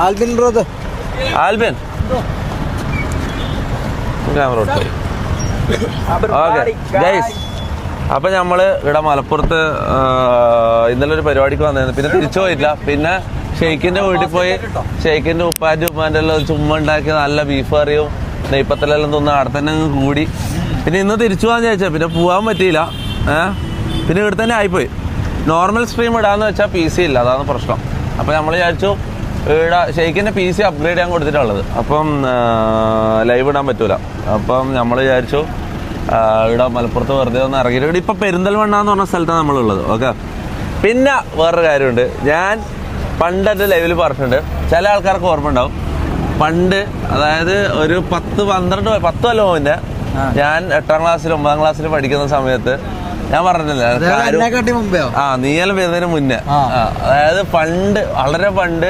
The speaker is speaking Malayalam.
Albin brother. Albin camera okay guys. അപ്പം നമ്മൾ ഇവിടെ മലപ്പുറത്ത് ഇന്നലെ ഒരു പരിപാടിക്ക് വന്നിരുന്നു. പിന്നെ തിരിച്ചു പോയിട്ടില്ല. പിന്നെ ഷെയ്ഖിൻ്റെ വീട്ടിൽ പോയി ഷെയ്ഖിൻ്റെ ഉപ്പാൻ്റെ എല്ലാം ചുമ്മാ ഉണ്ടാക്കിയ നല്ല ബീഫ് കറിയും നെയ്പ്പത്തലെല്ലാം തിന്ന് അവിടെ തന്നെ കൂടി. പിന്നെ ഇന്ന് തിരിച്ചു പോകാൻ ചോദിച്ചാൽ പിന്നെ പോകാൻ പറ്റിയില്ല. പിന്നെ ഇവിടെ തന്നെ ആയിപ്പോയി. നോർമൽ സ്ട്രീം ഇടാന്ന് വെച്ചാൽ PC ഇല്ല, അതാണ് പ്രശ്നം. അപ്പം നമ്മൾ വിചാരിച്ചു ഇവിടെ ഷെയ്ഖിൻ്റെ PC അപ്ഗ്രേഡ് ചെയ്യാൻ കൊടുത്തിട്ടുള്ളത്. അപ്പം ലൈവ് ഇടാൻ പറ്റൂല. അപ്പം നമ്മൾ വിചാരിച്ചു ഇവിടെ മലപ്പുറത്ത് വെറുതെ ഒന്ന് ഇറങ്ങിയിട്ട് ഇവിടെ ഇപ്പം പെരിന്തൽമണ്ണ എന്ന് പറഞ്ഞ സ്ഥലത്താണ് നമ്മളുള്ളത്. ഓക്കെ. പിന്നെ വേറൊരു കാര്യമുണ്ട്. ഞാൻ പണ്ടത്തെ ലൈവിൽ പറഞ്ഞിട്ടുണ്ട്, ചില ആൾക്കാർക്ക് ഓർമ്മ ഉണ്ടാവും. പണ്ട് അതായത് ഒരു 10 കൊല്ലം മുന്നേ ഞാൻ 8ാം ക്ലാസ്സിൽ 9ാം ക്ലാസ്സിൽ പഠിക്കുന്ന സമയത്ത് ഞാൻ പറഞ്ഞിട്ടില്ല നീയെല്ലാം വരുന്നതിന് മുന്നേ, അതായത് പണ്ട് വളരെ പണ്ട്